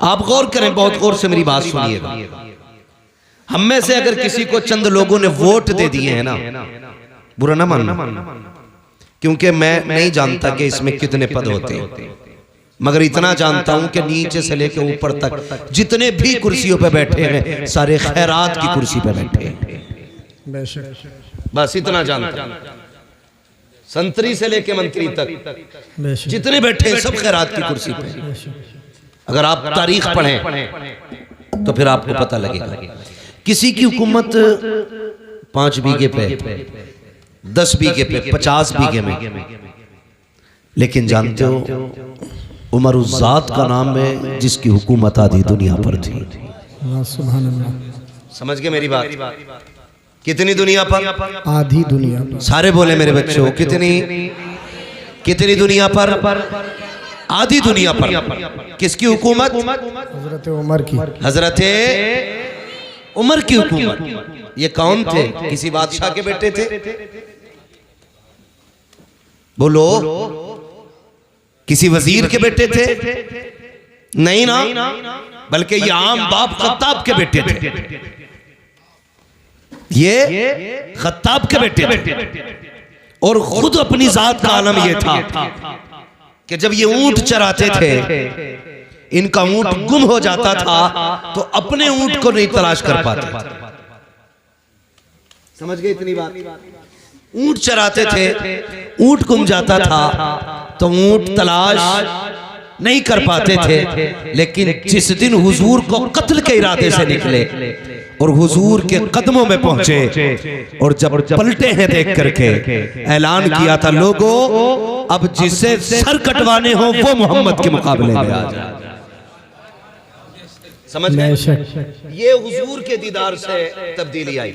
आप गौर करें, बहुत गौर से मेरी बात सुनिएगा। हम में से अगर किसी को चंद लोगों ने वोट दे दिए हैं ना, बुरा ना मानना, क्योंकि मैं नहीं जानता कि इसमें कितने पद होते हैं, मगर इतना जानता हूं कि नीचे से लेकर ऊपर तक जितने भी कुर्सियों पे बैठे हैं सारे खैरात की कुर्सी पे बैठे हैं। बस इतना जानता हूं। संतरी से लेकर मंत्री तक जितने बैठे हैं सब खैरात की कुर्सी पे। अगर आप तारीख पढ़ें तो फिर आपको पता लगेगा। किसी की हुकूमत 5 बीघे पे, 10 बीघे पे, 50 बीघे में, लेकिन जानते हो उमर उस जात का नाम है जिसकी हुकूमत आधी दुनिया पर थी। सुभान अल्लाह। समझ गए मेरी बात? कितनी दुनिया पर? आधी दुनिया पर। सारे बोले मेरे बच्चों, कितनी दुनिया पर? आधी दुनिया पर। किसकी हुकूमत? हजरत उमर की। हजरत उमर की हुकूमत। ये कौन थे? किसी बादशाह के बेटे थे? बोलो, किसी वजीर के बेटे थे? नहीं ना, बल्कि ये आम बाप खत्ताब के बेटे थे। ये खत्ताब के बेटे थे। और खुद अपनी जात का आलम ये था कि जब ये ऊंट चराते थे, इनका ऊंट गुम हो जाता था तो अपने ऊंट को नहीं तलाश कर पाते। समझ गए इतनी बात? ऊंट चराते थे, ऊंट गुम जाता था तो ऊंट तलाश नहीं कर पाते थे। लेकिन जिस दिन हुजूर को कत्ल के इरादे से निकले और हुजूर के कदमों में पहुंचे और जब पलटे हैं देख करके ऐलान किया था, लोगों अब जिसे सर कटवाने हो वो मोहम्मद के मुकाबले में आ जाए। समझ गए? ये हुजूर के दीदार से तब्दीली आई।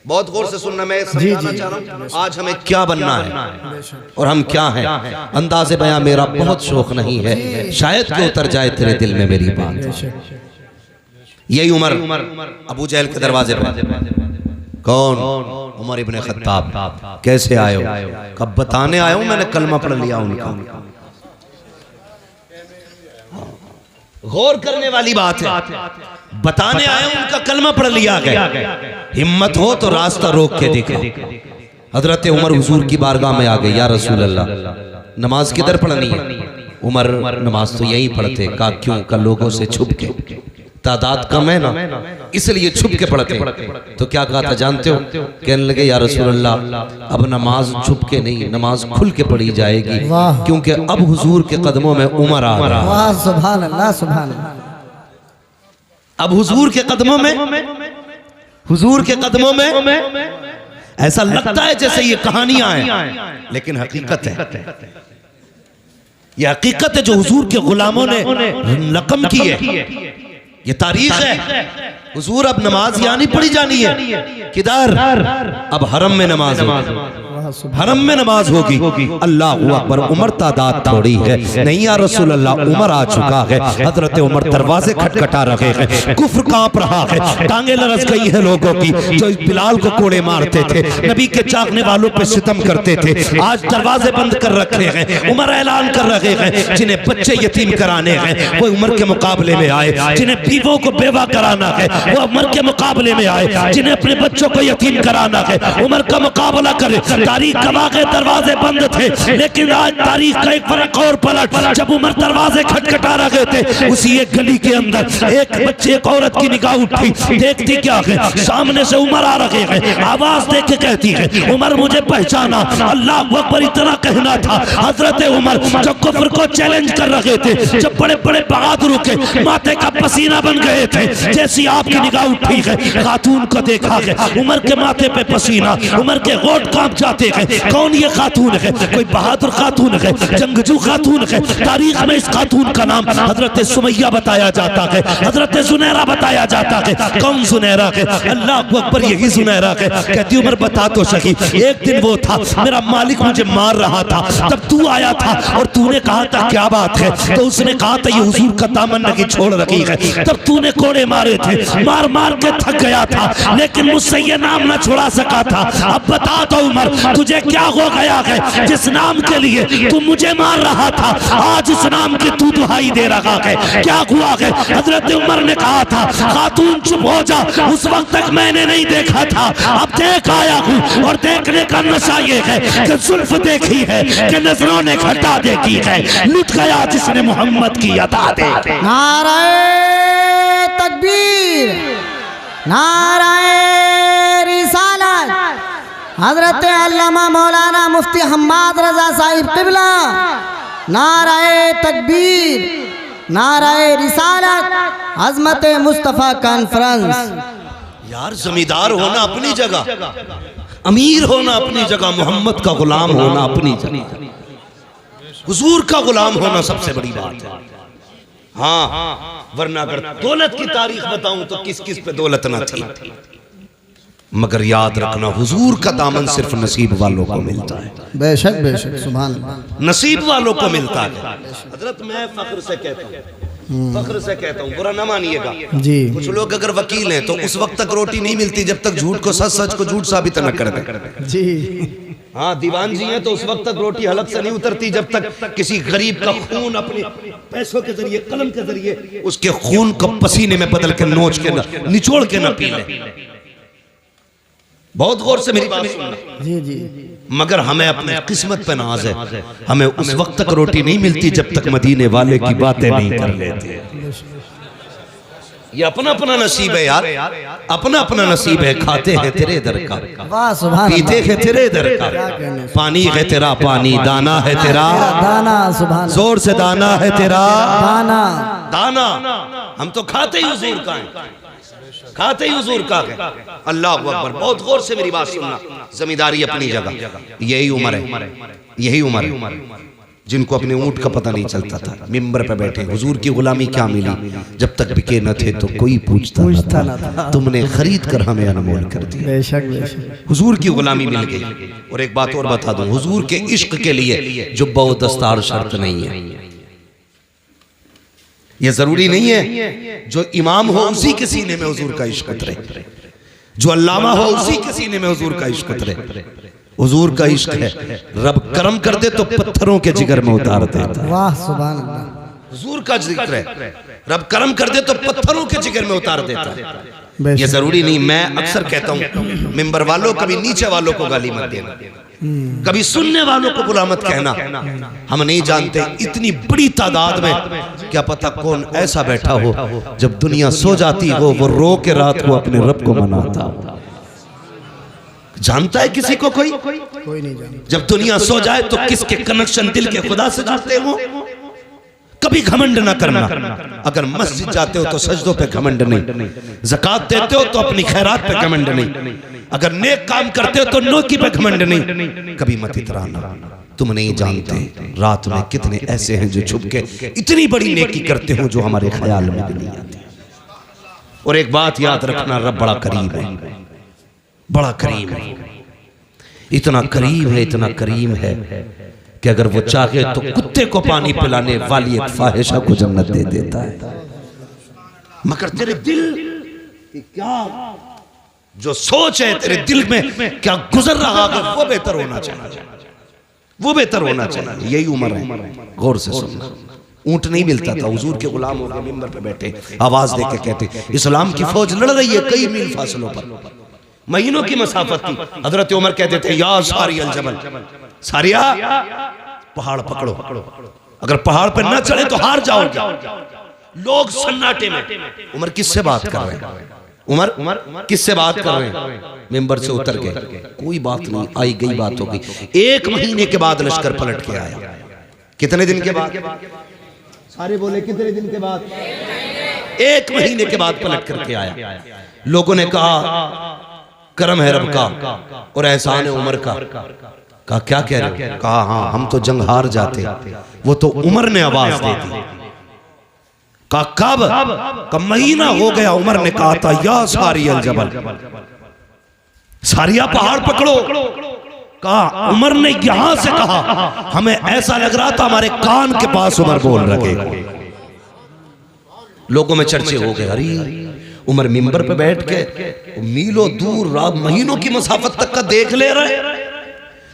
बहुत गौर से सुनना, मैं समझाना चाह रहा हूं आज हमें क्या बनना है और हम क्या हैं। अंदाज़े बयां मेरा बहुत शौक नहीं है, शायद कि उतर जाए तेरे दिल में मेरी बात। यही उमर अबू जहल के दरवाजे पर। कौन? उमर इब्ने खत्ताब। कैसे आए हो? कब बताने आया हूं, मैंने कलमा पढ़ लिया उनका। गौर करने वाली बात है। बताने आया हूं, उनका कलमा पढ़ लिया गया। हिम्मत हो तो रास्ता रोक के देखो। हजरत उमर हुजूर की बारगाह में आ गए। या रसूल अल्लाह, नमाज किधर पढ़नी है? उमर नमाज तो यही पढ़ते। कहा क्यों? का लोगों से छुप के, तादाद कम है ना इसलिए छुप के पढ़ते। तो क्या कहा था जानते हो? कहने लगे या रसूल अल्लाह, अब नमाज छुप के नहीं, नमाज खुल के पढ़ी जाएगी, क्योंकि अब हुजूर के कदमों में उमर आ रहा है। सुभान अल्लाह, सुभान अल्लाह। अब हुजूर के कदमों में ऐसा लगता है जैसे ये कहानियां हैं, लेकिन हकीकत है। ये हकीकत है जो हुजूर के गुलामों ने रकम की है। ये तारीख है। हुजूर अब नमाज यहाँ नहीं पढ़ी जानी है। किधर? अब हरम में नमाज होगी। हरम में नमाज होगी। अल्लाह अकबर। उमर तादाद थोड़ी है नहीं या रसूल अल्लाह, उमर आ चुका है। हजरत उमर दरवाजे खटखटा रहे हैं। कुफ्र कांप रहा है। टांगे लरस गई है लोगों की जो बिलाल को कोड़े मारते थे, नबी के चाकने वालों पे सितम करते थे। आज दरवाजे बंद कर रखे हैं। उमर ऐलान कर रहे हैं जिन्हें बच्चे यतीम कराने हैं वो उमर के मुकाबले में आए, जिन्हें बीवों को बेवा कराना है वो उमर के मुकाबले में आए, जिन्हें अपने बच्चों को यतीम कराना है उमर का मुकाबला करे। तारीख गवाह के दरवाजे बंद थे, लेकिन आज तारीख का एक फर्क और पलट। जब उमर दरवाजे खटखटा रहे थे, उसी एक गली के अंदर एक बच्चे, एक औरत की निगाह उठी। देखती क्या है? सामने से उमर आ रहे हैं। आवाज देख के कहती है उमर मुझे पहचाना। अल्लाह अकबर इतना कहना था। हजरत उमर जो कुफ्र को चैलेंज कर रहे थे, जब बड़े बड़े बहादुर के माथे का पसीना बन गए थे, जैसी आपकी निगाह उठी है, खातून को देखा है, उमर के माथे पे पसीना, उमर के होंठ कांप जाते हैं। कौन ये खातून है? कोई बहादुर खातून है, जंगजू खातून है। तारीख में इस खातून का नाम हजरत सुमैया बताया जाता है, हजरत जुनैरा बताया जाता है। कौन जुनैरा है? अल्लाह अकबर, यही जुनैरा है। कहती उमर बता तो सही। एक दिन वो था, मेरा मालिक मुझे मार रहा था, तब तू आया था और तूने कहा था क्या बात है? तो उसने कहा था ये हुजूर का दामन नहीं छोड़ रखी है। तब तूने कोड़े मारे थे, मार मार के थक गया था, लेकिन मुझसे ये नाम ना छुड़ा सका था। अब बता तो उमर, तुझे क्या हो गया है जिस नाम के लिए तू मुझे मार रहा था, आज उस नाम की तू दुहाई दे रहा है? क्या हुआ है? हजरत उमर ने कहा था खातून चुप हो जा, उस वक्त तक मैंने नहीं देखा था, अब देख आया हूँ। और देखने का नशा ये है कि जुल्फ देखी है कि नजरों ने घटा देखी है, लुट गया जिसने मोहम्मद की अदा दे। नाराए तकबीर, नाराए रिसालत, हजरत अल्लामा मौलाना मुफ्ती हम्माद रजा साहिब किबला, नाराए तकबीर, नाराए रिसालत, अजमत मुस्तफ़ा कॉन्फ्रेंस। यार जमींदार होना अपनी जगह, अमीर होना अपनी जगह, मोहम्मद का गुलाम होना अपनी जगह, हुजूर का गुलाम होना सबसे बड़ी बात है। हाँ, वरना अगर दौलत की तारीख बताऊं तो किस किस पे दौलत ना थी, मगर याद रखना हुजूर का दामन सिर्फ नसीब वालों को मिलता है। बेशक बेशक, सुभान अल्लाह, नसीब वालों को मिलता है। हजरत मैं फख्र से कहता हूँ, फख्र से कहता हूँ, बुरा ना मानिएगा जी। कुछ लोग अगर वकील हैं तो उस वक्त तक रोटी नहीं मिलती जब तक झूठ को सच, सच को झूठ साबित न कर दे जी। हाँ, दीवान जी हैं तो उस वक्त तक रोटी हलक से नहीं उतरती जब तक किसी गरीब का खून अपने पैसों के जरिए, कलम के जरिए उसके खून को पसीने में बदल के नोच के निचोड़ के न पी ले। बहुत गौर से मेरी बात सुनना जी जी। मगर हमें अपने किस्मत पे नाज है, हमें उस वक्त तक रोटी नहीं मिलती जब तक मदीने वाले की बातें नहीं कर लेते। ये अपना अपना नसीब है यार, अपना अपना नसीब है। खाते हैं तेरे दर का, वाह सुभान अल्लाह, पीते हैं तेरे दर का, पानी है तेरा पानी, दाना है तेरा दाना, सुभान अल्लाह, जोर से दाना है तेरा दाना, दाना। हम तो खाते ही हुजूर का है, खाते ही हुजूर का है। अल्लाह अकबर। बहुत गौर से मेरी बात सुनना, जमींदारी अपनी जगह, यही उम्र है, यही उम्र है जिनको अपने ऊंट का पता नहीं चलता था, मिंबर पे बैठे हुजूर की गुलामी क्या मिली, जब तक बिके न थे तो कोई पूछता न था, तुमने खरीद कर हमें अनमोल कर दिया। बेशक बेशक, हुजूर की गुलामी मिल गई। और एक बात और बता दूं, हुजूर के इश्क के लिए जुब्बा व दस्तार शर्त नहीं है। यह जरूरी नहीं है जो इमाम हो उसी के सीने में हुजूर का इश्क उतरे, जो अल्लामा हो उसी के सीने में हुजूर का इश्क उतरे। हुजूर का इश्क है, रब करम कर दे तो पत्थरों के जिगर में उतार देता है। वाह सुभान अल्लाह, हुजूर का जिक्र है, रब करम कर दे तो पत्थरों के जिगर में उतार देता है। ये जरूरी नहीं। मैं अक्सर कहता हूँ मिंबर वालों, कभी नीचे वालों को गाली मत देना, कभी सुनने वालों को बुरा मत कहना। हम नहीं जानते इतनी बड़ी तादाद में क्या पता कौन ऐसा बैठा हो जब दुनिया सो जाती हो वो रो के रात को अपने रब को मनाता। जानता है किसी को कोई नहीं जानता। जब दुनिया सो जाए तो किसके कनेक्शन दिल के खुदा से जुड़ते हो। कभी घमंड ना करना। अगर मस्जिद जाते हो तो सजदों पे घमंड नहीं, ज़कात देते हो तो अपनी खैरात पे घमंड नहीं, अगर नेक काम करते हो तो नेकी पे घमंड नहीं। कभी मत इतराना, तुम नहीं जानते रात में कितने ऐसे हैं जो छुप के इतनी बड़ी नेकी करते हो जो हमारे ख्याल में भी नहीं आती। और एक बात याद रखना, रब बड़ा करीब है, बड़ा करीम है, इतना करीम है, इतना करीम है कि अगर वो चाहे तो कुत्ते को पानी पिलाने वाली एक फाहिशा को जन्नत दे देता है। मगर तेरे दिल की क्या जो सोच है, तेरे दिल में क्या गुजर रहा है, वो बेहतर होना चाहिए, वो बेहतर होना चाहिए। यही उम्र है, गौर से सुनना। ऊंट नहीं मिलता था, हुजूर के गुलाम हो गए, मिंबर पे बैठे आवाज देके कहते इस्लाम की फौज लड़ रही है कई मील फासलों पर, महीनों की मसाफत थी। हजरत उमर कहते थे या सारी अल जबल, सारिया पहाड़ पकड़ो, अगर पहाड़ पर ना चढ़े तो हार जाओगे। लोग सन्नाटे में, उमर किससे बात कर रहे हैं, उमर किससे बात कर रहे हैं, मिंबर से उतर गए, कोई बात नहीं, आई गई बात हो गई। 1 महीने के बाद लश्कर पलट के आया। कितने दिन के बाद? सारे बोले कितने दिन के बाद? 1 महीने के बाद पलट करके आया। लोगों ने कहा करम है रब का और एहसान है उमर का। कहा क्या कह रहे हो? कहा हाँ, हम तो जंग हार जाते, वो तो उमर ने आवाज दे दी। कहा कब? महीना हो गया। उमर ने कहा था या सारी अल जबल, सारिया पहाड़ पकड़ो। कहा उमर ने यहां से कहा, हमें ऐसा लग रहा था हमारे कान के पास उमर बोल रहे। लोगों में चर्चे हो गए, अरे उमर मिंबर पे बैठ के मीलों दूर महीनों की मसाफत तक का देख ले रहे।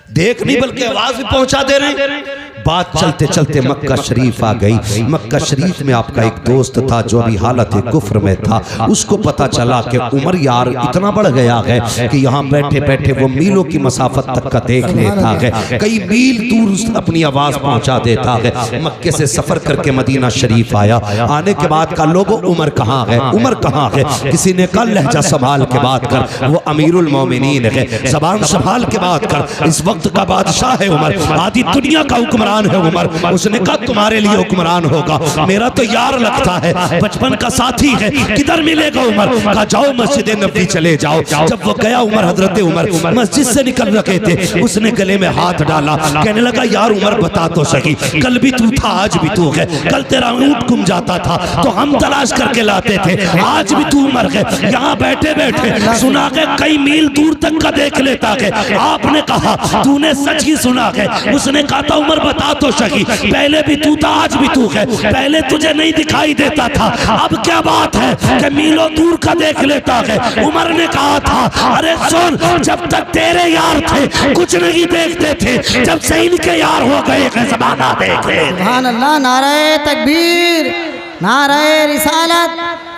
देख नहीं बल्कि आवाज भी पहुंचा दे रहे। बात चलते चलते मक्का शरीफ आ गई। मक्का शरीफ में आपका एक दोस्त था जो अभी हालत कुफ्र में था। उसको पता चला कि उमर यार इतना बढ़ गया है कि यहाँ बैठे बैठे वो मीलों की मसाफत तक का देख लेता है, कई मील दूर अपनी आवाज पहुंचा देता है। मक्के से सफर करके मदीना शरीफ आया। आने के बाद का लोगों उमर कहाँ है, उमर कहाँ है? किसी ने कहा लहजा संभाल के बात कर, वो अमीरुल मोमिनीन है, जबान संभाल के बात कर, इस वक्त का बादशाह है उमर, आधी दुनिया का हुक्मरान है उमर। उसने कहा तुम्हारे लिए हुक्मरान होगा, मेरा तो यार लगता है, बचपन का साथी है, किधर मिलेगा उमर? कहा जाओ मस्जिद नबी चले जाओ। जब वो गया उमर, हजरत उमर मस्जिद से निकल रखे थे, उसने गले में हाथ डाला, कहने लगा यार उमर बता तो सही, कल भी तू था आज भी तू है, कल तेरा ऊंट गुम जाता था तो हम तलाश करके लाते थे, आज भी तू मर गए, यहाँ बैठे बैठे सुना के कई मील दूर तक का देख लेता है। आपने कहा तूने सच ही सुना है? उसने कहा था उमर बता तो सही, पहले भी तू था आज भी तू है, पहले तुझे नहीं दिखाई देता था, अब क्या बात है कि मीलों दूर का देख लेता है? उमर ने कहा था अरे सुन, जब तक तेरे यार थे कुछ नहीं देखते थे, जब से इनके यार हो गए ज़माना देख ले। सुभान अल्लाह, नारे तकबीर, नारे रिसालत,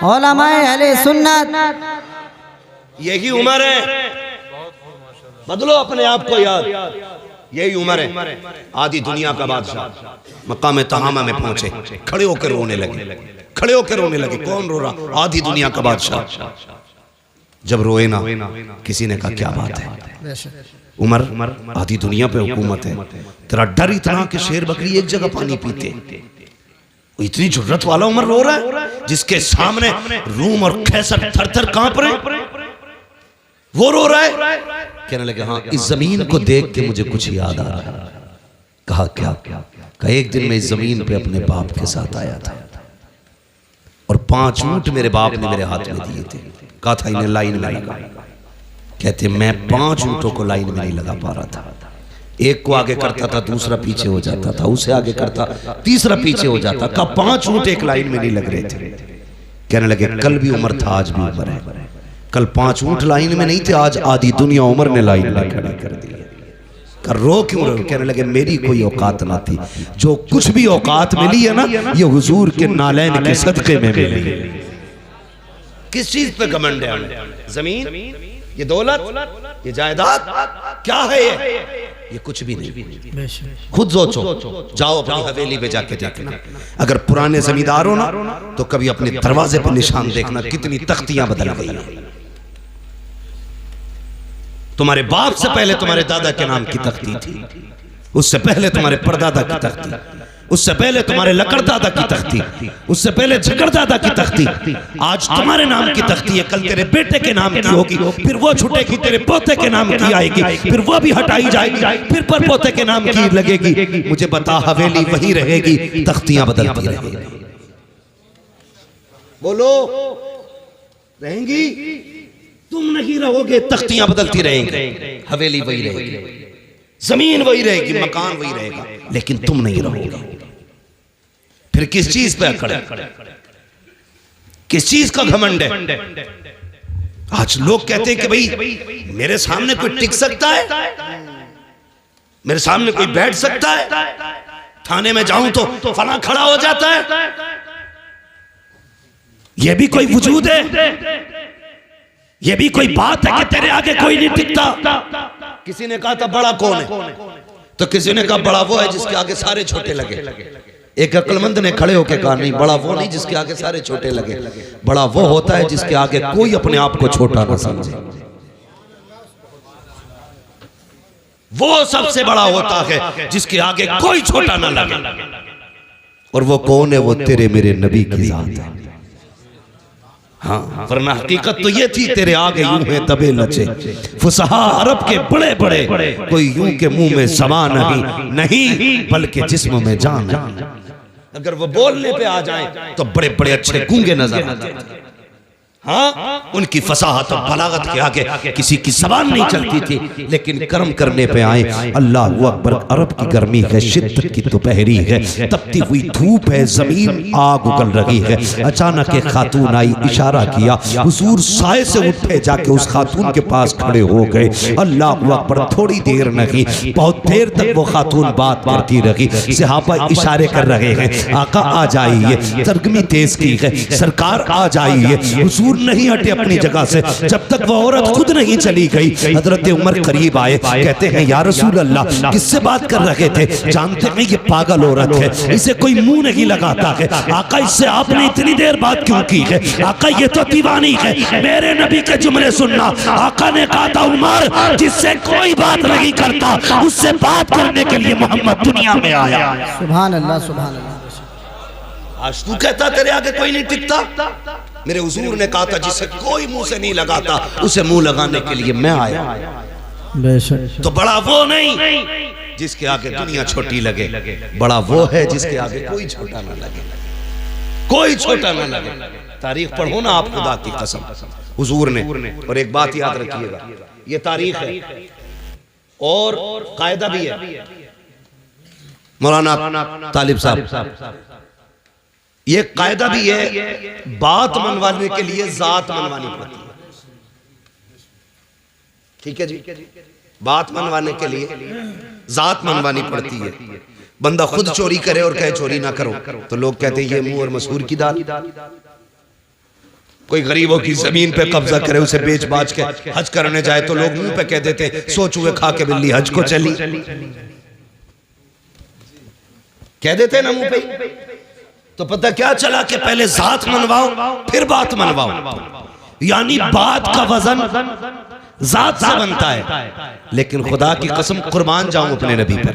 उलमाए अहले सुन्नत। यही उम्र है, बदलो अपने आप को याद, यही उम्र है। आधी दुनिया का बादशाह मकाम तहामा में पहुंचे, खड़े होकर रोने लगे, खड़े होकर रोने लगे। कौन रो रहा? आधी दुनिया का बादशाह। जब रोए ना, किसी ने कहा क्या बात है उमर, आधी दुनिया पे हुकूमत है, तेरा डर इतना कि शेर बकरी एक जगह पानी पीते, इतनी जुर्रत वाला उमर रो रहा है जिसके सामने रूम और कैसर थर थर कांप रहे, वो रो रहा है। कहने लगे हाँ, इस जमीन को देख के मुझे कुछ याद आ रहा है। कहा क्या? कहा एक दिन मैं इस जमीन पे अपने बाप के साथ आया था और 5 ऊंट मेरे बाप ने मेरे हाथ में दिए थे, कहा था इन्हें लाइन में लगा। कहते मैं 5 ऊंटों को लाइन में नहीं लगा पा रहा था, एक को आगे करता था दूसरा पीछे हो जाता था, उसे आगे करता तीसरा पीछे हो जाता। कहा 5 ऊंट एक लाइन में नहीं लग रहे थे। कहने लगे कल भी उमर था आज भी उमर है, कल 5 ऊंट लाइन में नहीं थे, आज आधी दुनिया उमर ने लाइन में खड़ा कर दी। कर रो क्यों रो? कहने लगे मेरी कोई औकात ना थी, जो कुछ भी औकात मिली है ना ये हुजूर के नालैन के सदके में मिली। किस चीज पे घमंड है? जमीन, ये दौलत, ये जायदाद, क्या है ये कुछ भी नहीं। खुद सोचो, जाओ अपनी हवेली पे जाके देखना, अगर पुराने जमींदार हो ना तो कभी अपने दरवाजे पर निशान देखना कितनी तख्तियां बदल गई हैं। तुम्हारे बाप से पहले तुम्हारे दादा के नाम की तख्ती थी, उससे पहले तुम्हारे परदादा की तख्ती, उससे पहले तुम्हारे लकड़दादा की तख्ती, उससे पहले झकड़दादा की तख्ती, आज तुम्हारे नाम की तख्ती है, कल तेरे बेटे के नाम की होगी, फिर वो छूटेगी तेरे पोते के नाम की आएगी, फिर वो भी हटाई जाएगी, फिर पर पोते के नाम की लगेगी। मुझे बता हवेली वही रहेगी, तख्तियां बदलती रहेंगी। बोलो रहेंगी? तुम नहीं रहोगे, तख्तियां बदलती रहेंगी, हवेली वही रहेगी, जमीन वही रहेगी, मकान वही रहेगा, लेकिन तुम नहीं रहोगे। फिर किस चीज पे अकड़, किस चीज का घमंड है? आज लोग कहते हैं कि भाई मेरे सामने कोई टिक सकता है, मेरे सामने कोई बैठ सकता है, थाने में जाऊं तो फला खड़ा हो जाता है, यह भी कोई वजूद है? ये भी कोई बात है कि तेरे आगे कोई नहीं टिकता? किसी ने कहा था बड़ा कौन है, तो किसी ने कहा बड़ा वो है जिसके आगे सारे छोटे लगे। एक अक्लमंद ने खड़े होकर कहा नहीं, बड़ा वो नहीं जिसके आगे सारे छोटे लगे, बड़ा वो होता है जिसके आगे कोई अपने आप को छोटा ना समझे। वो सबसे बड़ा होता है जिसके आगे कोई छोटा ना लगे। और वो कौन है? वो तेरे मेरे नबी की जात है। हाँ, वरना हकीकत तो ये थी तेरे आगे यूं है दबे लचे फुसहा अरब के बड़े बड़े, कोई यूं के मुंह में ज़बान नहीं बल्कि जिस्म में जान। अगर वो बोलने पे आ जाए तो बड़े बड़े अच्छे गूंगे नजर आते हैं, हाँ, उनकी फसाहत और बलागत के आगे किसी की ज़बान नहीं चलती थी, लेकिन कर्म करने पे आए। अल्लाह अकबर, अरब की गर्मी है, शिद्दत की दोपहरी है, तपती हुई धूप है, जमीन आग उगल रही है। अचानक एक खातून आई, इशारा किया, हुजूर साए से उठे, जाके उस खातून के पास खड़े हो गए। अल्लाह अकबर, थोड़ी देर नहीं, बहुत देर तक वो खातून बात करती रही। सहाबा इशारे कर रहे हैं, आका आ जाइए, सरगर्मी तेज की है, सरकार आ जाइए। हुजूर नहीं हटे अपनी जगह से जब तक वो औरत खुद नहीं चली गई। हजरत उमर करीब आए, कहते हैं या रसूल अल्लाह, किससे बात कर रहे थे? जानते हैं ये पागल औरत है, इसे कोई मुंह नहीं लगाता है। आका, इससे आपने इतनी देर बात क्यों की है? आका, ये तो दीवानी है, मेरे नबी के जुमले सुनना। आका ने कहा था, उमर, जिससे कोई बात नहीं करता उससे बात करने के लिए मोहम्मद दुनिया में आया। सुभान अल्लाह, सुभान अल्लाह। आज तू कहता तेरे आगे कोई नहीं टिकता। मेरे हुजूर ने कहा था, जिसे कोई मुंह से नहीं लगाता उसे मुंह लगाने के लिए मैं आया। बेशक। तो बड़ा वो नहीं जिसके आगे दुनिया छोटी लगे, बड़ा वो है जिसके आगे कोई छोटा ना लगे, कोई छोटा ना लगे। तारीख पढ़ो ना आप, खुदा की कसम हुजूर ने। और एक बात याद रखिएगा, ये तारीख है और कायदा भी है। मौलाना तालिब साहब, ये कायदा भी है, बात मनवाने के लिए जात मनवानी पड़ती है। ठीक है जी, बात मनवाने के लिए जात मनवानी पड़ती है। बंदा खुद चोरी करे और कहे चोरी ना करो, तो लोग कहते हैं ये मुंह और मसूर की दाल। कोई गरीबों की जमीन पे कब्जा करे, उसे बेच बाच के हज करने जाए, तो लोग मुंह पे कह देते हैं सो चूहे खा के बिल्ली हज को चली, कह देते हैं ना मुंह पे। तो पता क्या चला कि पहले जात मनवाओ फिर बात मनवाओ, यानी बात का वजन जात से बनता है। लेकिन खुदा की कसम कुर्बान जाऊं अपने नबी पर,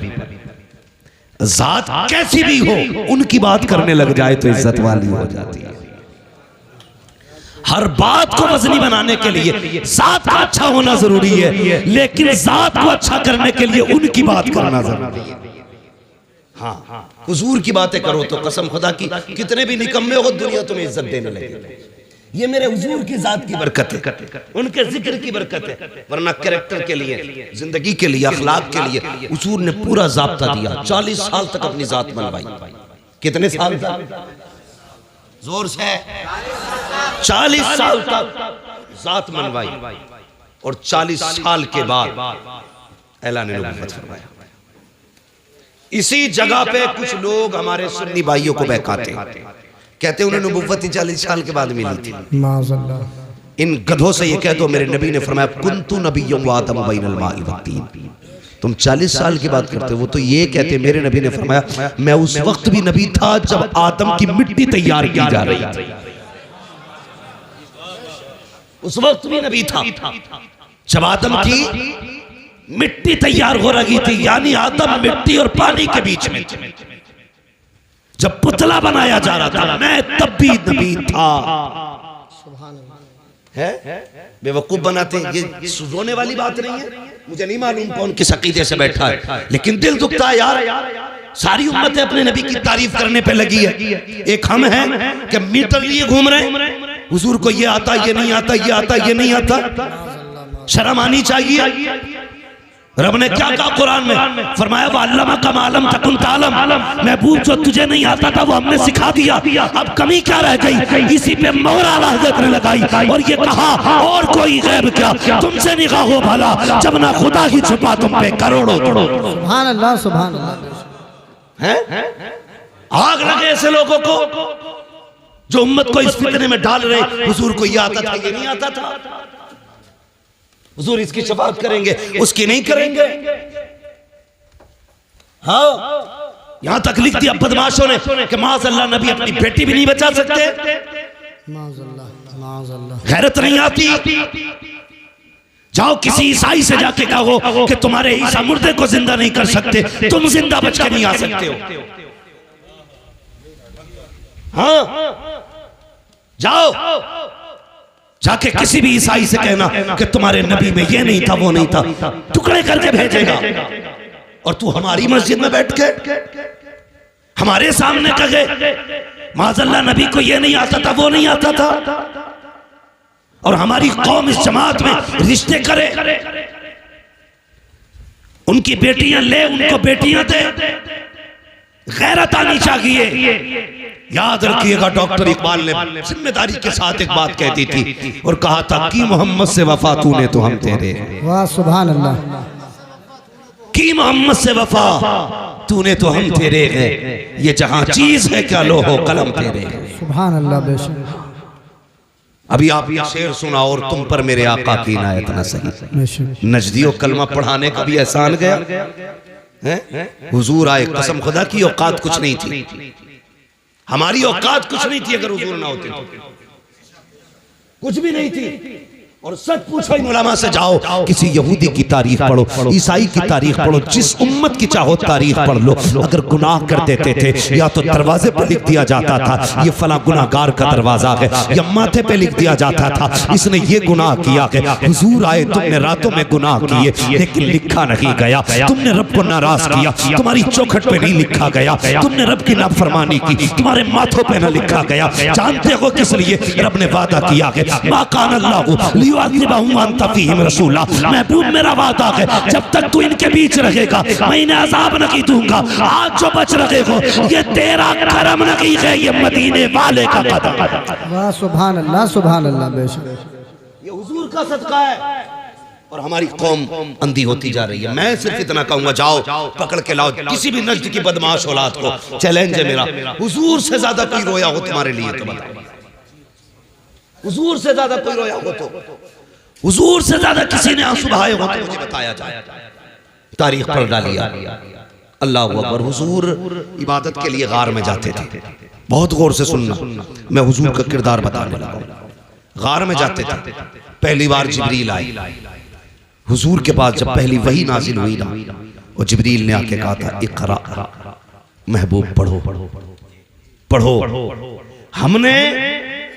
जात कैसी भी हो उनकी बात करने लग जाए तो इज्जत वाली हो जाती है। हर बात को वजनी बनाने के लिए जात का अच्छा होना जरूरी है, लेकिन जात को अच्छा करने के लिए उनकी बात करना जरूरी है। हाँ, हुजूर की बातें करो तो कसम खुदा की, कितने भी निकम्मे हो दुनिया तुम्हें इज्जत देने लगे। ये मेरे हुजूर की जात की बरकत है, उनके जिक्र की बरकत है। वरना कैरेक्टर के लिए, जिंदगी के लिए, अखलाक के लिए हुजूर ने पूरा ज़ाब्ता दिया। 40 साल तक अपनी जात मनवाई। कितने साल तक? जोर से 40 साल तक जात मनवाई, और 40 साल के बाद ऐलान नबुव्वत फरमाया। इसी जगह पे कुछ लोग हमारे सुन्नी भाइयों को बहकाते हैं, कहते हैं उन्हें नबुव्वत 40 साल के बाद मिली थी। इन गधों से ये कह दो, मेरे नबी ने फरमाया कुन्तु नबिय्युम व आदम बैनल माइ वत्तीन। तुम 40 साल की बात करते हो, वो तो ये कहते, मेरे नबी ने फरमाया मैं उस वक्त भी नबी था जब आदम की मिट्टी तैयार की जा रही थी। उस वक्त भी नबी था जब आदम की मिट्टी तैयार हो रही थी, यानी आदम मिट्टी और पानी के बीच में जब पुतला बनाया जा रहा था, मैं तब भी नबी था। है बेवकूफ बनाते हैं, ये रोने वाली बात नहीं है। मुझे नहीं मालूम कौन किस अकीदे से बैठा है, लेकिन दिल दुखता है यार। सारी उम्मत अपने नबी की तारीफ करने पे लगी है, एक हम हैं कि मीटर लिए घूम रहे हैं। हुजूर को ये आता, ये नहीं आता, ये आता, ये नहीं आता। शर्म आनी चाहिए। रब ने क्या कहा कुरान में? फरमाया वअल्लमा कमा लम तकुन तालम, महबूब जो तुझे नहीं आता था वो हमने सिखा दिया। अब कमी क्या रह गई? इसी पे मोहर आला हज़रत ने लगाई और ये कहा और कोई गैब क्या, तुमसे निगाह हो भला जब ना खुदा ही छुपा तुम पे करोड़ों। सुभान अल्लाह, सुभान अल्लाह। हैं आग लगे ऐसे लोगों को जो उम्मत को इस फितने में डाल रहे। हुजूर को ये आता था, ये नहीं आता था। हुजूर इसकी शफाअत करेंगे, उसकी नहीं करेंगे। हाँ, यहां तक लिख दिया बदमाशों ने कि माज़अल्लाह नबी अपनी बेटी भी नहीं बचा सकते। गैरत नहीं आती। जाओ किसी ईसाई से जाके कहो कि तुम्हारे ईसा मुर्दे को जिंदा नहीं कर सकते, तुम जिंदा बच के नहीं आ सकते हो। हाँ, जाओ जाके किसी भी ईसाई से कहना कि तुम्हारे नबी में ये नहीं था, वो नहीं था, टुकड़े करके भेजेगा। और तू हमारी मस्जिद में बैठ के हमारे सामने कहे माज़अल्लाह नबी को ये नहीं आता था, वो नहीं आता था। और हमारी कौम इस जमात में रिश्ते करे, उनकी बेटियां ले, उनको बेटियां दे, गैरत आनी चाहिए। याद रखिएगा, डॉक्टर इकबाल ने जिम्मेदारी के साथ एक बात कहती थी और कहा था कि मोहम्मद से वफा तूने तो हम तेरे। वाह सुभान अल्लाह। कि मोहम्मद से वफा तूने तो हम तेरे हैं, ये जहां चीज है क्या लोहो कलम तेरे है। सुभान अल्लाह। बेशक अभी आप ये शेर सुना, और तुम पर मेरे आका की इनायत न सही। नजदियों कलमा पढ़ाने का भी एहसान गया है। हुजूर आए, कसम खुदा की औकात कुछ नहीं थी, हमारी औकात कुछ नहीं थी अगर हुजूर ना होते तो, कुछ भी नहीं थी। और सच पूछो इन उलमा से, जाओ किसी यहूदी की तारीख पढ़ो, ईसाई की तारीख पढ़ो, जिस उम्मत की चाहो तारीख पढ़ लो, अगर गुनाह कर देते थे या तो दरवाजे पर लिख दिया जाता था ये फला गुनाहगार का दरवाजा है, या माथे पे लिख दिया जाता था इसने ये गुनाह किया है। हुजूर आए, तुमने रातों में गुनाह किए लेकिन लिखा नहीं गया, तुमने रब को नाराज किया, तुम्हारी चौखट पे नहीं लिखा गया, तुमने रब की नाफरमानी की, तुम्हारे माथों पे न लिखा गया। जानते हो किस लिए? रब ने वादा किया है, मा कान अल्लाहु रसूला, महबूब मेरा वादा है जब तक तू इनके बीच रहेगा मैं इन्हें अज़ाब नहीं दूंगा। आज जो बच रहे हो ये तेरा करम नहीं है, ये मदीने वाले का कदम। वाह सुभान अल्लाह, सुभान अल्लाह। बेशक ये हुजूर का सदका है। और हमारी कौम अंधी होती जा रही है। मैं सिर्फ इतना कहूंगा, जाओ पकड़ के लाओ किसी भी नज्द की बदमाश औलाद को, चैलेंज है मेरा, हुजूर से ज्यादा कोई रोया हो तुम्हारे लिए तो बताओ, हुजूर से ज्यादा कोई रोया हो तो, हुजूर से ज्यादा किसी ने आंसू बहाए हो तो मुझे बताया जाए। तारीख पढ़ डालिए। अल्लाह अकबर। हुजूर इबादत के लिए गार में जाते थे। बहुत गौर से सुनना, मैं हुजूर का किरदार बताने लगा। गार में जाते थे, पहली बार जिब्रील आए हुजूर के पास। जब पहली वही नाजिल हुई ना, और जिब्रील ने आके कहा था इक़रा, महबूब पढ़ो पढ़ो। हमने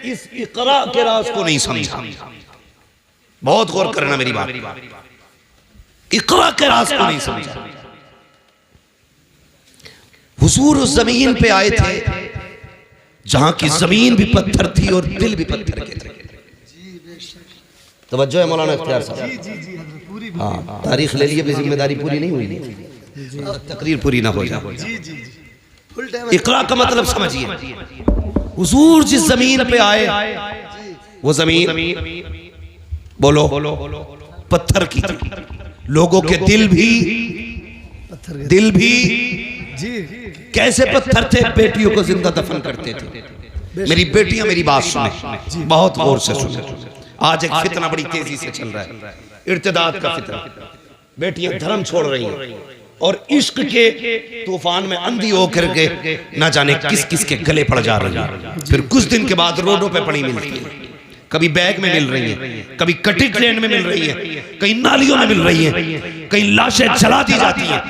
इस इक़रा के राज को नहीं समझा। बहुत गौर करना मेरी बात, इक़रा के राज को नहीं समझा। हुजूर उस जमीन पे आए थे जहां की जमीन भी पत्थर थी और दिल भी पत्थर के थे। तवज्जो है मौलाना इख्तियार साहब? हाँ, तारीख ले लिए भी जिम्मेदारी पूरी नहीं हुई, तकरीर पूरी ना हो जाए। इक़रा का मतलब समझिए। हुजूर जिस जमीन पे आए वो जमीन बोलो पत्थर की थी। लोगों के दिल भी कैसे पत्थर थे? बेटियों को जिंदा दफन करते थे। मेरी बेटियां मेरी बात सुने, बहुत गौर से सुने। आज एक फितना बड़ी तेजी से चल रहा है, इर्तिदाद का फितना। बेटियां धर्म छोड़ रही हैं और इश्क के तूफान में अंधी होकर के न जाने किस किस के गले पड़ जा रही है। फिर कुछ दिन के बाद रोडों पे पड़ी मिलती है, कभी बैग में मिल रही है, कभी कटी ट्रेन में मिल रही है, कहीं नालियों में मिल रही है, कहीं लाशें जला दी जाती हैं,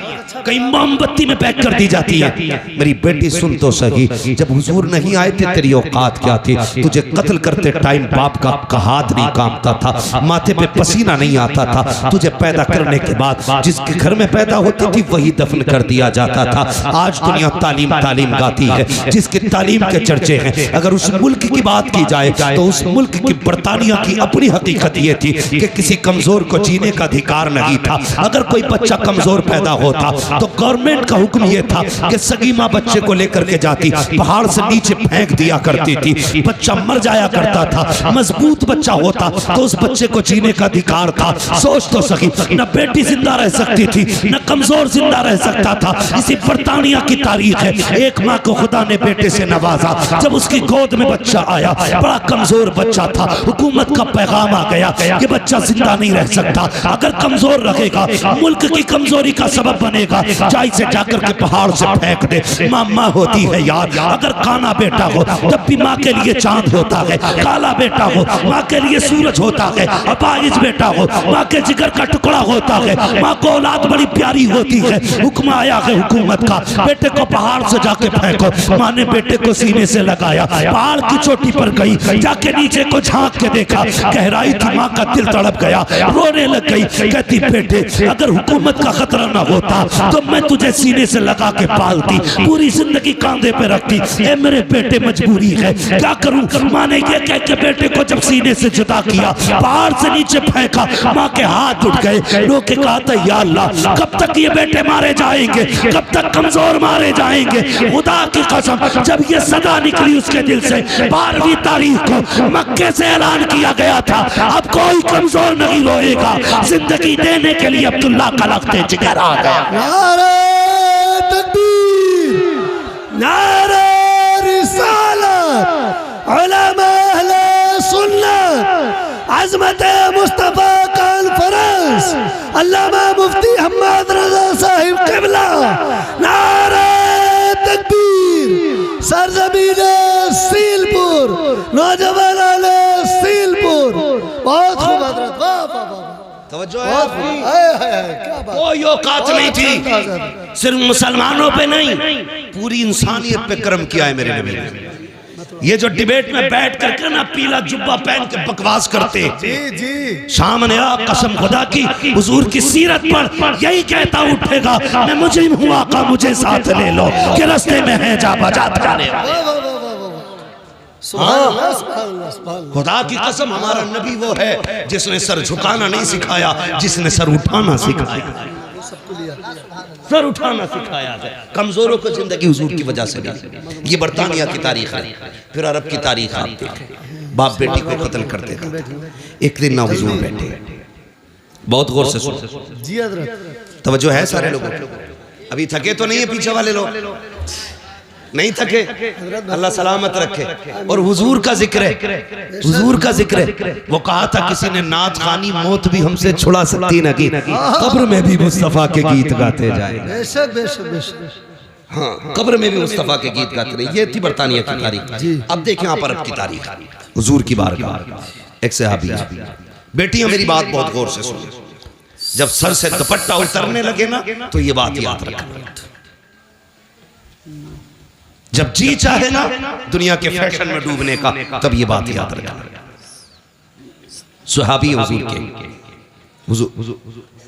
कहीं मोमबत्ती में पैक कर दी जाती है। मेरी बेटी सुन तो सही, जब हुजूर नहीं आए थे तेरी औकात क्या थी? तुझे कत्ल करते टाइम बाप का हाथ नहीं कांपता था, माथे पे पसीना नहीं आता था। तुझे पैदा करने के बाद जिसके घर में पैदा होती थी वही दफन कर दिया जाता था। आज दुनिया तालीम तालीम गाती है, जिसकी तालीम के चर्चे हैं। अगर उस मुल्क की बात की जाए तो उस मुल्क की बर्तानिया की अपनी हकीकत ये थी कि किसी कमजोर को जीने का अधिकार नहीं था। अगर कोई बच्चा कमजोर पैदा होता तो गवर्नमेंट का हुक्म ये था कि सगी मां बच्चे को लेकर के जाती, पहाड़ से नीचे फेंक दिया करती थी, बच्चा मर जाया करता था। मजबूत बच्चा होता तो उस बच्चे को जीने का अधिकार था। सोच तो सकी, न बेटी जिंदा रह सकती थी न कमजोर जिंदा रह सकता था। इसी बर्तानिया की तारीख है। एक माँ को खुदा ने बेटे से नवाजा, जब उसकी गोद में बच्चा आया, बड़ा कमजोर बच्चा था। हुकूमत का पैगाम आ गया कि बच्चा जिंदा नहीं रह सकता, अगर कमजोर रहेगा मुल्क की कमजोरी का सबब बनेगा। चाय से जाकर के पहाड़ से फेंक दे। माँ होती है यार, अगर काना बेटा हो तब भी माँ के लिए चांद होता है, काला बेटा हो माँ के लिए सूरज होता है, अपाहिज बेटा हो माँ के जिगर का टुकड़ा होता है। माँ को औलाद बड़ी प्यारी होती है। हुक्म आया है हुकूमत का, बेटे को पहाड़ से जाके फेंको। माँ ने बेटे को सीने से लगाया, पहाड़ की चोटी पर गई, जाके नीचे को झांक के देखा, गहराई थी। माँ का दिल तड़प गया, रोने लग गई, कहती बेटे अगर हुकूमत का खतरा ना होता तो मैं तुझे सीने से लगा के पालती, पूरी जिंदगी कांधे पे रखती। ए मेरे बेटे मजबूरी है, क्या करूं? माँ ने ये कह के बेटे को जब सीने से जुदा किया, पहाड़ से नीचे फेंका, माँ के हाथ उठ गए। रो के कहा था या अल्लाह कब तक ये बेटे मारे जाएंगे, कब तक कमजोर मारे जाएंगे। खुदा की कसम जब ये सदा निकली उसके दिल से, 12वीं तारीख को मक्के से ऐलान किया गया था अब कोई कमजोर नहीं रोएगा, जिंदगी देने के लिए अब्दुल्ला का लख्ते जिगर आ गया। नारे तकबीर, नारे रिसालत, उलमा अहले सुन्नत, अज़मत मुस्तफा कॉन्फ्रेंस, अल्लामा मुफ्ती अहमद रज़ा साहिब क़िबला, नारे तकबीर, सरज़मीने सीलपुर, नौजवान आले सीलपुर। बहुत खूब हज़रत, वाह वाह वाह, तवज्जो है, कोई औकात नहीं थी, सिर्फ मुसलमानों पे नहीं पूरी इंसानियत पे कर्म किया है मेरे नबी ने। ये जो डिबेट में बैठ करके ना पीला जुब्बा पहन के बकवास करते, सामने आ कसम खुदा की हुजूर की सीरत पर यही कहता उठेगा मैं मुजरिम हूँ आका मुझे साथ ले लो, कि रास्ते में है जा बजात जाने वाले। खुदा की कसम हमारा नबी वो है जिसने सर झुकाना नहीं सिखाया, जिसने सर उठाना सिखाया, सर उठाना सिखाया है। कमजोरों को जिंदगी हुजूर की वजह से मिली। ये बरतानिया की तारीख है, फिर अरब की तारीख आप देखें, बाप बेटी को कत्ल कर देता। एक दिन ना हुजूर बैठे, बहुत गौर से सुनो जी हज़रत, तवज्जो है सारे लोगों को। अभी थके तो नहीं है पीछे वाले लोग, नहीं थके, अल्लाह सलामत रखे। और हुजूर का जिक्र है, हुजूर का जिक्र है। वो कहा था किसी ने नात खानी मौत भी हमसे छुड़ा सकती न की, कब्र में भी मुस्तफा के गीत गाते जाए। बेशक बेशक बेशक, हाँ कब्र में भी मुस्तफा के गीत गाते रहे। ये थी बरतानिया की तारीख। अब देखें आप अरब की तारीख, हुजूर की बारगाह। एक सहाबी, बेटियां मेरी बात बहुत गौर से सुनो, जब सर से दुपट्टा उतरने लगे ना तो ये बात याद रखना, जब जी चाहे ना दुनिया के फैशन में डूबने का तब ये बात याद रखना। सुहाबी हुजूर के, हुजूर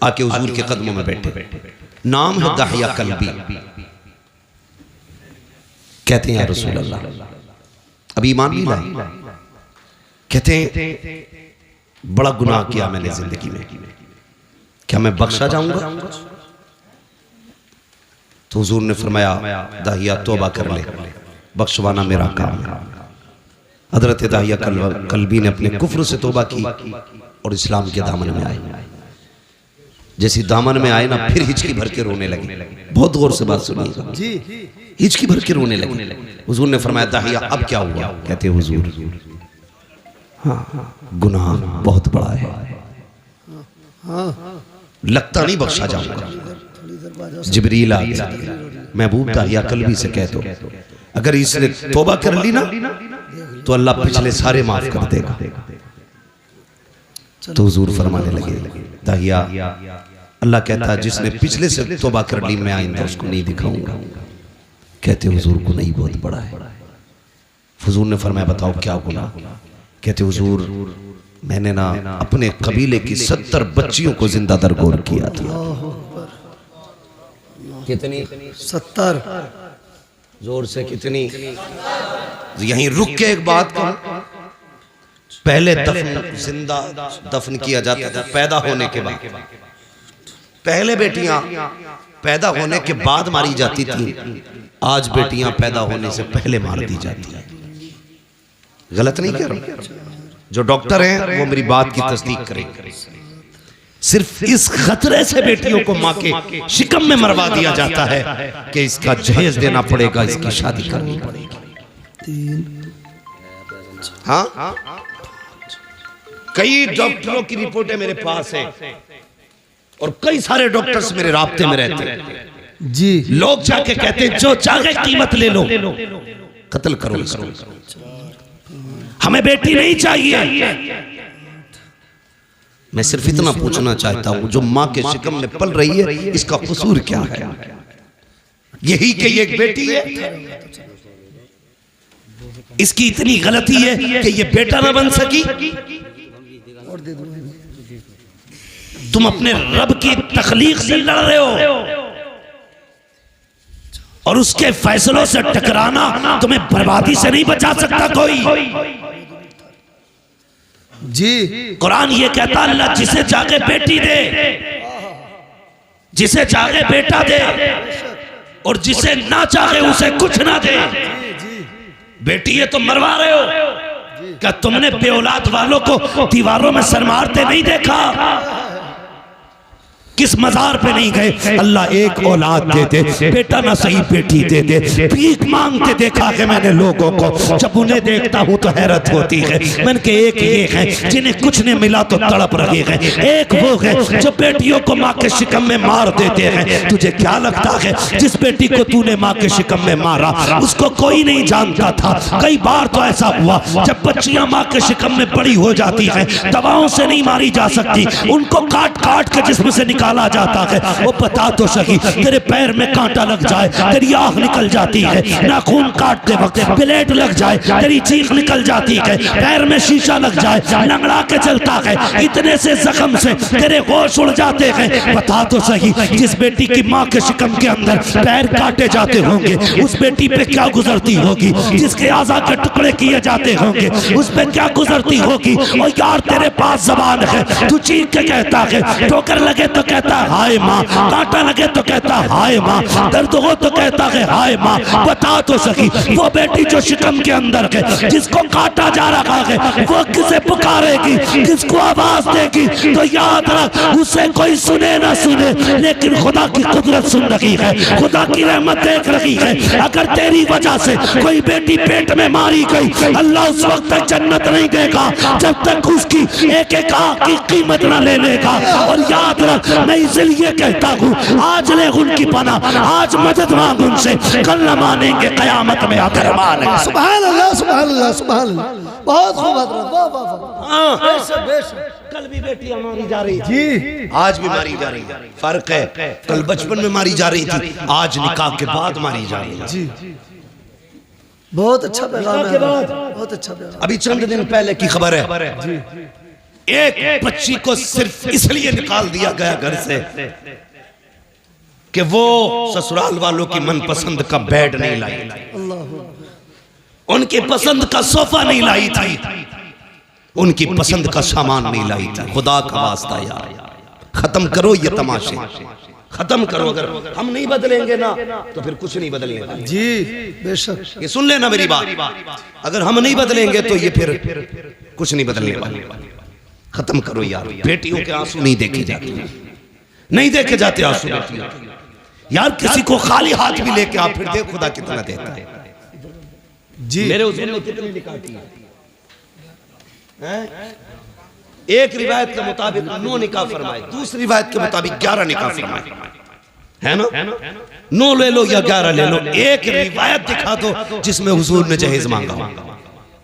आके हुजूर के कदमों में बैठे, नाम है दहिया कल्बी। कहते हैं या रसूल अल्लाह, अभी ईमान नहीं लाए, कहते हैं बड़ा गुनाह किया मैंने जिंदगी में, क्या मैं बख्शा जाऊंगा? तो हुजूर ने फरमाया दाहिया तौबा कर ले, बख्शवाना मेरा काम है। हजरत दाहिया कल्बी ने अपने कुफ्र से तौबा की और इस्लाम के दामन में आए। जैसी दामन में आए ना फिर हिचकी भर के रोने लगे। बहुत गौर से बात सुनिएगा जी, हिचकी भर के रोने लगे। हुजूर ने फरमाया दाहिया अब क्या हुआ? कहते हुजूर हाँ गुनाह बहुत बड़ा है, लगता नहीं बख्शा जाऊंगा। जिब्रील आ गया, महबूब दाहिया कल्बी से कह दो अगर इसने तौबा कर ली ना तो अल्लाह पिछले सारे माफ कर देगा। तो हुजूर फरमाने लगे दाहिया, अल्लाह कहता है जिसने पिछले से तौबा कर ली मैं आइंदा उसको नहीं दिखाऊंगा। कहते हुजूर गुनाह बहुत बड़ा है। हुजूर ने फरमाया बताओ क्या गुनाह? कहते हुजूर मैंने ना अपने कबीले की 70 बच्चियों को जिंदा दरगोर किया था। कितनी? 70। जोर से कितनी? यहीं रुक के एक बात कहूं, पहले दफन जिंदा दफन किया जाता था पैदा होने के बाद, पहले बेटियां पैदा होने के बाद मारी जाती थी, आज बेटियां पैदा होने से पहले मार दी जाती हैं। गलत नहीं कह रहा, जो डॉक्टर हैं वो मेरी बात की तस्दीक करेंगे। सिर्फ इस खतरे से बेटियों को माँ के शिकम में मरवा दिया जाता है कि इसका जहेज देना पड़ेगा, इसकी शादी करनी पड़ेगी। हाँ कई डॉक्टरों की रिपोर्टें मेरे पास है और कई सारे डॉक्टर्स मेरे राब्ते में रहते हैं जी। लोग जाके कहते हैं जो चाहे कीमत ले लो, कत्ल करो इसको, हमें बेटी नहीं चाहिए। मैं सिर्फ इतना पूछना चाहता हूं जो माँ के शिकम में पल रही है इसका कसूर क्या है? यही कि ये एक बेटी है, इसकी इतनी गलती है कि ये बेटा ना बन सकी। तुम अपने रब की तखलीक से लड़ रहे हो और उसके फैसलों से टकराना तुम्हें बर्बादी से नहीं बचा सकता कोई। जी कुरान ये कहता अल्लाह जिसे चाहे बेटी दे, जिसे चाहे बेटा दे, और जिसे ना चाहे उसे कुछ ना दे। बेटी ये तो मरवा रहे हो, क्या तुमने बेऔलाद वालों को दीवारों में सर मारते नहीं देखा? किस मजार पे नहीं गए? अल्लाह एक औलाद दे दे, बेटा ना सही बेटी दे दे। भीख मांगते देखा है मैंने लोगों को, जब उन्हें देखता हूँ तो हैरत होती है। मैंने के एक ये है जिन्हें कुछ नहीं मिला तो तड़प रहे हैं, एक वो है जो बेटियों को माँ के शिकम में मार देते हैं। तुझे क्या लगता है जिस बेटी को तूने माँ के शिकम में मारा उसको कोई नहीं जानता था? कई बार तो ऐसा हुआ जब बच्चियां माँ के शिकम में बड़ी हो जाती हैं, दवाओं से नहीं मारी जा सकती, उनको काट काट के जिस्म से निकाला जाता है। वो बता तो सही, तेरे पैर में कांटा लग जाए तेरी आंख निकल जाती है, नाखून काटते वक्त ब्लेड लग जाए तेरी चीख निकल जाती है, पैर में शीशा लग जाए लंगड़ा के चलता है, इतने से जख्म से तेरे होश उड़ जाते हैं। बता तो सही, जिस बेटी की माँ के शिकम के अंदर पैर काटे जाते होंगे उस बेटी पे क्या गुजरती होगी? जिसके आज़ा के टुकड़े किए जाते होंगे उस पे क्या गुजरती होगी? और यार तेरे पास जबान है, तू चीख के कहता है, ठोकर लगे तो कहता है हाय माँ, कांटा लगे तो कहता है हाय माँ, दर्द हो तो कहता है हाय माँ। बता तो सही, वो बेटी जो शिकम के अंदर है जिसको काटा जा रहा है वो किसे पुकारेगी, किसको आवाज देगी? तो याद रख, उसे कोई सुने ना सुने लेकिन खुदा की कुदरत सुन रही है, खुदा की रहमत देख रही है। अगर तेरी वजह से कोई बेटी पेट में मारी गई, अल्लाह उस वक्त तक जन्नत नहीं देगा जब तक उसकी एक एक आंख की कीमत न ले लेगा। और याद रख, मैं इसलिए कहता हूँ आज ले उनकी पनाह, आज मदद मांग उनसे, कल न मानेंगे कयामत में आकर मानेंगे। सुभान अल्लाह, सुभान अल्लाह, सुभान अल्लाह। बहुत खूब हजरत, वाह वाह वाह। बेशक बेशक। कल भी बेटियां मारी जा रही जी, आज भी मारी जा रही है। फर्क है, कल बचपन में मारी जा रही थी, आज निकाह के बाद मारी जा रही है। जी बहुत अच्छा पैगाम है, बहुत अच्छा पैगाम। अभी चंद दिन पहले की खबर है, एक बच्ची को सिर्फ इसलिए निकाल दिया गया घर से कि वो ससुराल वालों की मनपसंद का बेड नहीं लाई, उनकी पसंद का सोफा नहीं लाई थी, उनकी पसंद का सामान नहीं लाई थी। खुदा का वास्ता यार, खत्म करो ये तमाशे, खत्म करो। अगर हम नहीं बदलेंगे ना तो फिर कुछ नहीं बदलने वाला। जी बेशक, ये सुन लेना मेरी बात, अगर हम नहीं बदलेंगे तो ये फिर कुछ नहीं बदलने वाले। खत्म करो यार, बेटियों के आंसू नहीं देखे जाते, नहीं देखे जाते आंसू बेटियों के। यार किसी को खाली हाथ भी लेके आप फिर देख खुदा कितना देता है। जी मेरे हुजूर ने कितनी निकाह की हैं? एक रिवायत के मुताबिक 9 निकाह फरमाए, दूसरी रिवायत के मुताबिक 11 निकाह फरमाए, है ना? 9 ले लो या 11 ले लो, एक रिवायत दिखा दो जिसमें हुजूर ने जहेज मांगा।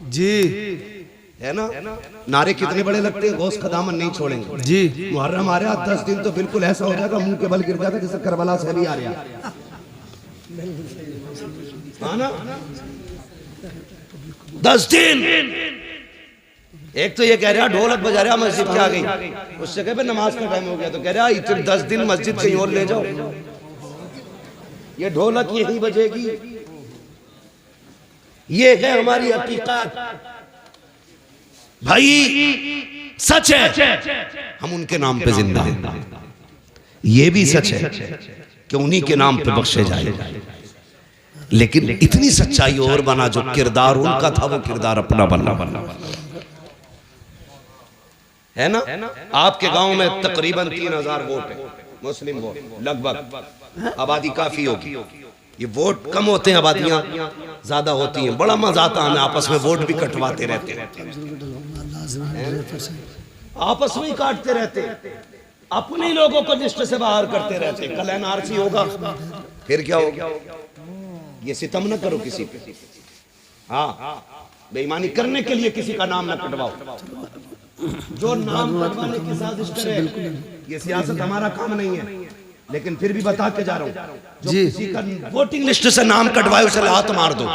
जी है ना? नारे कितने बड़े लगते हैं, गौस का दामन नहीं छोड़ेंगे। जी मुहर्रम आ रहा 10 दिन तो बिल्कुल ऐसा हो जाएगा मुंह के बल गिर जाएगा जैसे करबला से भी आ रहा है ना? 10 दिन। एक तो ये कह रहा ढोलक बजा रहा मस्जिद के आ गई, उस जगह पे नमाज का टाइम हो गया तो कह रहा इतने 10 दिन मस्जिद कहीं और ले जाओ, ये ढोलक यही बजेगी। ये है हमारी हकीकत भाई, सच है हम उनके नाम पे जिंदा हैं। ये भी सच है कि उन्हीं के नाम पे बख्शे जाए, लेकिन इतनी सच्चाई और बना जो किरदार उनका था वो किरदार अपना बनना है ना? आपके गांव में तकरीबन 3000 वोट है, मुस्लिम वोट लगभग, आबादी काफी होगी। ये वोट कम होते हैं, आबादियां ज्यादा होती हैं। बड़ा मजा आता है, आपस में वोट भी कटवाते रहते हैं, आपस में ही काटते रहते, अपने लोगों को लिस्ट से बाहर करते रहते। कल एनआरसी होगा फिर क्या होगा? ये सितम न करो किसी पे, हाँ बेईमानी करने के लिए किसी का नाम न कटवाओ। जो नाम कटवाने की साजिश करे, ये सियासत हमारा काम नहीं है, लेकिन फिर भी बता के जा रहा हूं, जो किसी का वोटिंग लिस्ट से नाम कटवाए उसे लात मार दो,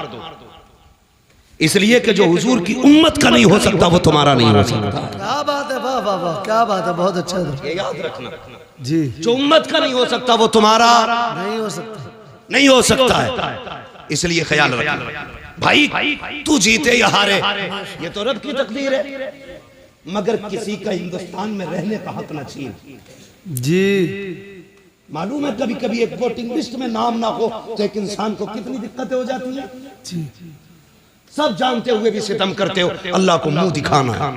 इसलिए कि जो हुजूर की उम्मत का नहीं हो सकता वो तुम्हारा नहीं हो सकता। क्या बात है। वाह वाह वाह, क्या बात है, बहुत अच्छा था। ये याद रखना, जी, जो उम्मत का नहीं हो सकता वो तुम्हारा नहीं हो सकता। नहीं हो सकता है, इसलिए ख्याल रखना भाई। तू जीते या हारे ये तो रब की तकदीर है, मगर किसी का हिंदुस्तान में रहने का हक न छीन। जी, मालूम है कभी कभी एक वोटिंग लिस्ट में नाम ना हो तो एक इंसान को कितनी दिक्कतें हो जाती हैं। जी, सब जानते हुए भी सितम करते हो, अल्लाह को मुंह दिखाना है।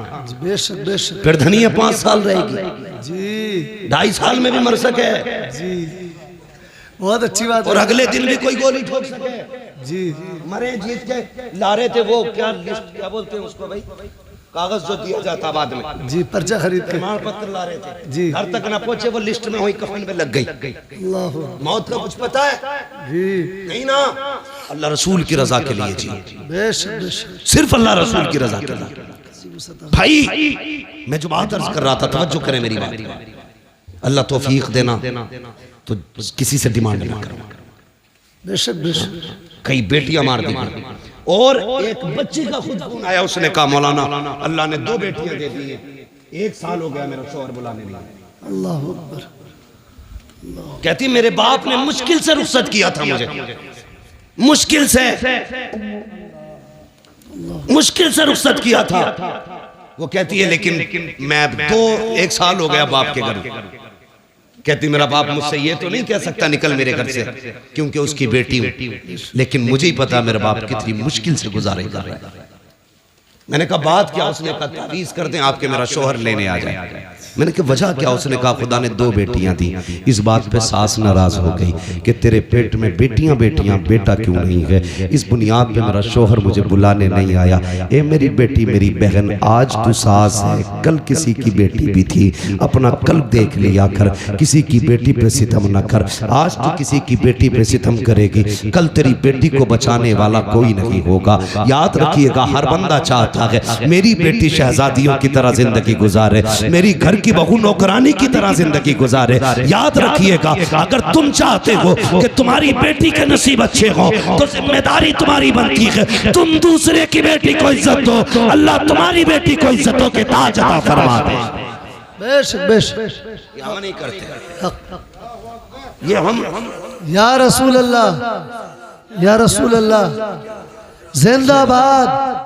बेशक बेशक। फिर धनिया 5 साल रहेगी, जी, 2.5 साल में भी मर सके, जी, बहुत अच्छी बात और है। अगले दिन भी कोई गोली ठोक सके। जी, मरे जीत के ला रहे थे वो क्या लिस्ट, क्या बोलते हैं उसको भाई, कागज जो दिया जाता बाद में, जी, पर्चा खरीद के। प्रमाण पत्र ला रहे थे जी, घर तक ना पहुंचे, वो लिस्ट में हुई कफन में लग गई। अल्लाह, मौत का कुछ पता है जी, नहीं ना, अल्लाह रसूल की रजा के लिए जी, बेशक बेशक। सिर्फ अल्लाह रसूल की रजा के लिए। भाई मैं जो बात अर्ज कर रहा था, तवज्जो करें मेरी बात, अल्लाह तौफीक देना तो किसी से डिमांड नहीं करना। बेशक बेशक। कई बेटियां मार दी, और एक बच्ची का खुद खून आया, उसने कहा मौलाना अल्लाह ने 2 बेटियां दे दी हैं, 1 साल हो गया मेरा शौहर बुलाने नहीं आया। अल्लाह अकबर। कहती मेरे बाप ने मुश्किल से रुखसत किया था मुझे, मुश्किल से रुखसत किया था। वो कहती है लेकिन मैं 1 साल हो गया बाप के घर। कहती मेरा बाप मुझसे ये तो नहीं कह सकता निकल मेरे घर से, क्योंकि उसकी बेटी हूं, लेकिन मुझे ही पता मेरा बाप कितनी मुश्किल से गुजारे कर रहा है। मैंने कहा बात क्या, उसने कहा तावीज़ कर दें आपके मेरा शौहर लेने आ जाए। मैंने कहा वजह क्या, उसने कहा खुदा ने 2 बेटियां दी। इस बात पे सास नाराज हो गई कि तेरे पेट में बेटियां बेटियां, बेटा क्यों नहीं है। इस बुनियाद पे मेरा शौहर मुझे बुलाने नहीं आया। ए मेरी बेटी, मेरी बहन, आज तू सास है, कल किसी की बेटी भी थी, अपना कल देख लिया कर, किसी की बेटी पे सितम न कर। आज तू किसी की बेटी पे सितम करेगी, कल तेरी बेटी को बचाने वाला कोई नहीं होगा। याद रखिएगा, हर बंदा चाहता है मेरी बेटी शहजादियों की तरह जिंदगी गुजारे, मेरी घर की बहू नौकरानी की तरह जिंदगी गुजारे। याद रखिएगा, अगर तुम चाहते हो कि तुम्हारी बेटी के नसीब अच्छे हो तो जिम्मेदारी तुम्हारी बनती है तुम दूसरे की बेटी को इज्जत दो, अल्लाह तुम्हारी बेटी को इज्जतों के ताज अता फरमा दे। बेशक बेशक। हम नहीं करते ये, हम या रसूल अल्लाह, या रसूल अल्लाह, जिंदाबाद।